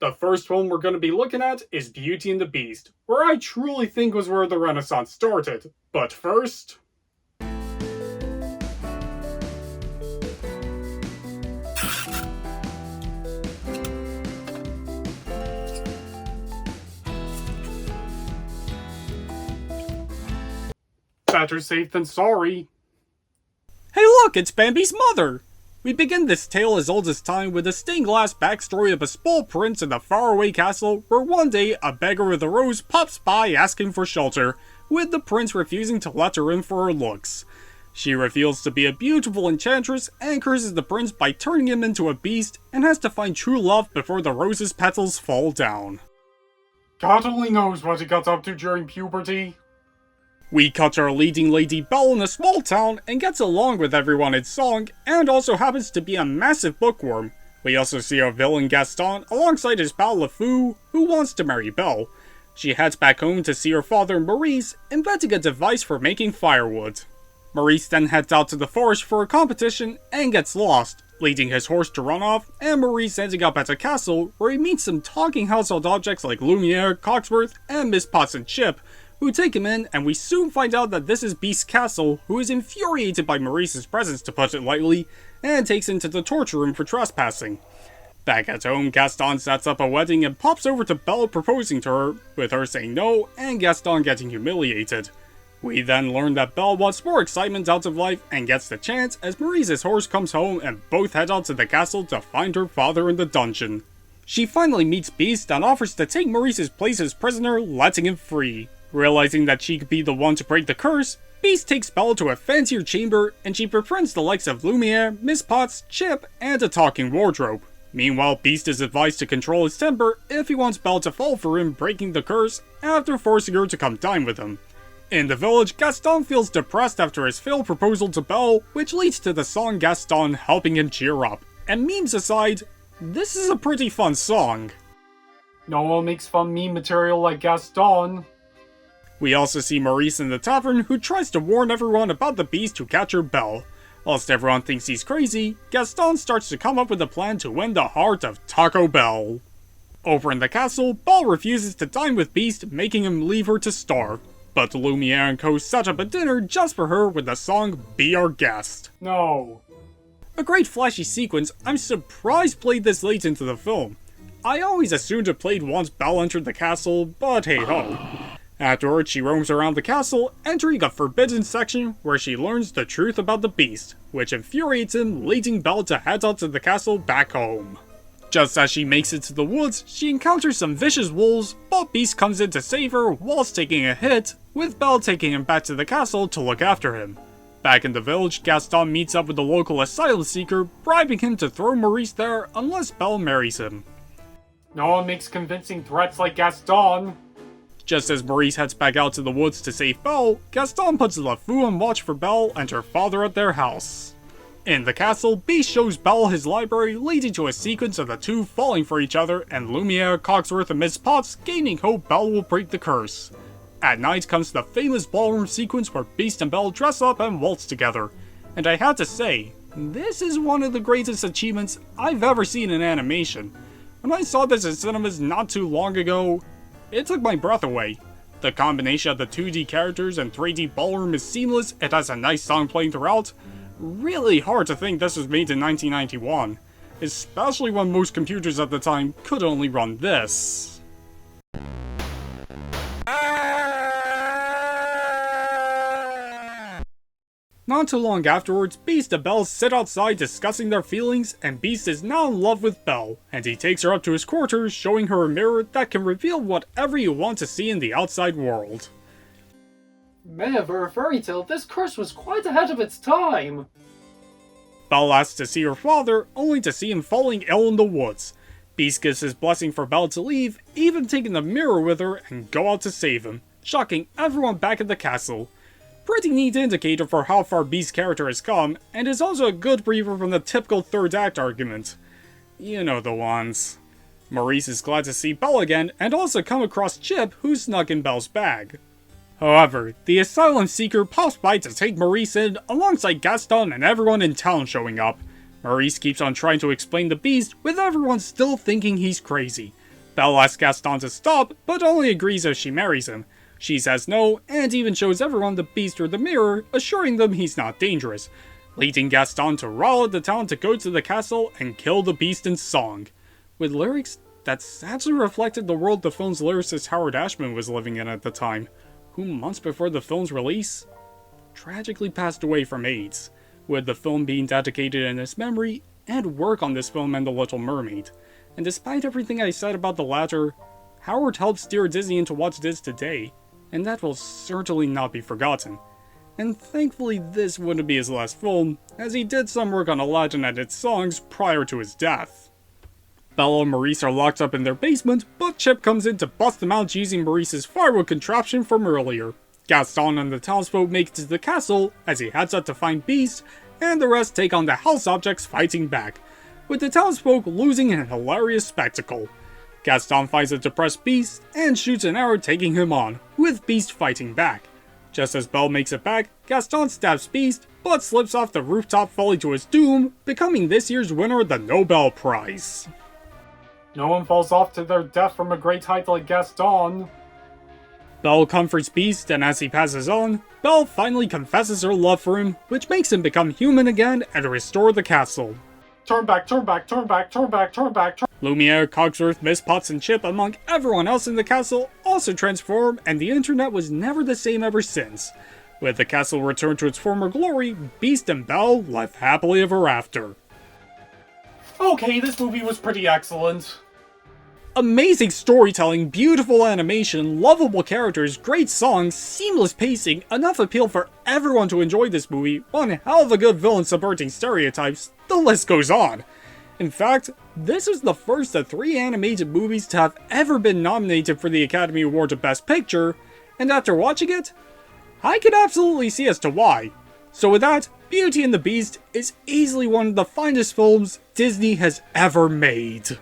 The first film we're going to be looking at is Beauty and the Beast, where I truly think was where the Renaissance started. But first... better safe than sorry. Hey look, it's Bambi's mother! We begin this tale as old as time with a stained glass backstory of a small prince in a faraway castle where one day a beggar with a rose pops by asking for shelter, with the prince refusing to let her in for her looks. She reveals to be a beautiful enchantress and curses the prince by turning him into a beast and has to find true love before the rose's petals fall down. God only knows what he got up to during puberty. We cut our leading lady Belle in a small town and gets along with everyone in song, and also happens to be a massive bookworm. We also see our villain Gaston alongside his pal LeFou, who wants to marry Belle. She heads back home to see her father Maurice, inventing a device for making firewood. Maurice then heads out to the forest for a competition and gets lost, leading his horse to run off, and Maurice ending up at a castle where he meets some talking household objects like Lumiere, Cogsworth, and Miss Potts and Chip, who take him in, and we soon find out that this is Beast's castle, who is infuriated by Maurice's presence, to put it lightly, and takes him to the torture room for trespassing. Back at home, Gaston sets up a wedding and pops over to Belle proposing to her, with her saying no, and Gaston getting humiliated. We then learn that Belle wants more excitement out of life, and gets the chance as Maurice's horse comes home, and both head out to the castle to find her father in the dungeon. She finally meets Beast and offers to take Maurice's place as prisoner, letting him free. Realizing that she could be the one to break the curse, Beast takes Belle to a fancier chamber, and she befriends the likes of Lumiere, Miss Potts, Chip, and a talking wardrobe. Meanwhile, Beast is advised to control his temper if he wants Belle to fall for him breaking the curse, after forcing her to come dine with him. In the village, Gaston feels depressed after his failed proposal to Belle, which leads to the song Gaston helping him cheer up. And memes aside, this is a pretty fun song. No one makes fun meme material like Gaston. We also see Maurice in the tavern, who tries to warn everyone about the beast who captured Belle. Whilst everyone thinks he's crazy, Gaston starts to come up with a plan to win the heart of Taco Bell. Over in the castle, Belle refuses to dine with Beast, making him leave her to starve. But Lumiere and co set up a dinner just for her with the song Be Our Guest. No. A great flashy sequence I'm surprised played this late into the film. I always assumed it played once Belle entered the castle, but hey ho. Afterwards, she roams around the castle, entering a forbidden section where she learns the truth about the beast, which infuriates him, leading Belle to head out to the castle back home. Just as she makes it to the woods, she encounters some vicious wolves, but Beast comes in to save her whilst taking a hit, with Belle taking him back to the castle to look after him. Back in the village, Gaston meets up with the local asylum seeker, bribing him to throw Maurice there unless Belle marries him. No one makes convincing threats like Gaston. Just as Maurice heads back out to the woods to save Belle, Gaston puts LeFou on watch for Belle and her father at their house. In the castle, Beast shows Belle his library, leading to a sequence of the two falling for each other and Lumiere, Cogsworth, and Miss Potts gaining hope Belle will break the curse. At night comes the famous ballroom sequence where Beast and Belle dress up and waltz together. And I had to say, this is one of the greatest achievements I've ever seen in animation. When I saw this in cinemas not too long ago, it took my breath away. The combination of the 2D characters and 3D ballroom is seamless, it has a nice song playing throughout. Really hard to think this was made in 1991, especially when most computers at the time could only run this. Not too long afterwards, Beast and Belle sit outside discussing their feelings, and Beast is now in love with Belle, and he takes her up to his quarters, showing her a mirror that can reveal whatever you want to see in the outside world. Man, for a fairy tale, this curse was quite ahead of its time. Belle asks to see her father, only to see him falling ill in the woods. Beast gives his blessing for Belle to leave, even taking the mirror with her and go out to save him, shocking everyone back at the castle. Pretty neat indicator for how far Beast's character has come, and is also a good breather from the typical third act argument. You know the ones. Maurice is glad to see Belle again, and also come across Chip, who snuck in Belle's bag. However, the asylum seeker pops by to take Maurice in, alongside Gaston and everyone in town showing up. Maurice keeps on trying to explain the beast, with everyone still thinking he's crazy. Belle asks Gaston to stop, but only agrees if she marries him. She says no, and even shows everyone the beast through the mirror, assuring them he's not dangerous, leading Gaston to rally the town to go to the castle and kill the beast in song, with lyrics that sadly reflected the world the film's lyricist Howard Ashman was living in at the time, who months before the film's release, tragically passed away from AIDS, with the film being dedicated in his memory and work on this film and The Little Mermaid. And despite everything I said about the latter, Howard helped steer Disney into what it is today, and that will certainly not be forgotten. And thankfully this wouldn't be his last film, as he did some work on Aladdin and its songs prior to his death. Belle and Maurice are locked up in their basement, but Chip comes in to bust them out using Maurice's firewood contraption from earlier. Gaston and the townsfolk make it to the castle as he heads out to find Beast, and the rest take on the house objects fighting back, with the townsfolk losing in a hilarious spectacle. Gaston finds a depressed Beast and shoots an arrow taking him on, with Beast fighting back. Just as Belle makes it back, Gaston stabs Beast, but slips off the rooftop falling to his doom, becoming this year's winner of the Nobel Prize. No one falls off to their death from a great height like Gaston. Belle comforts Beast, and as he passes on, Belle finally confesses her love for him, which makes him become human again and restore the castle. Turn back, turn back, turn back, turn back, turn back, turn... Lumiere, Cogsworth, Miss Potts, and Chip, among everyone else in the castle, also transform, and the internet was never the same ever since. With the castle returned to its former glory, Beast and Belle live happily ever after. Okay, this movie was pretty excellent. Amazing storytelling, beautiful animation, lovable characters, great songs, seamless pacing, enough appeal for everyone to enjoy this movie, one hell of a good villain subverting stereotypes, the list goes on. In fact, this is the first of 3 animated movies to have ever been nominated for the Academy Award of Best Picture, and after watching it, I can absolutely see as to why. So with that, Beauty and the Beast is easily one of the finest films Disney has ever made.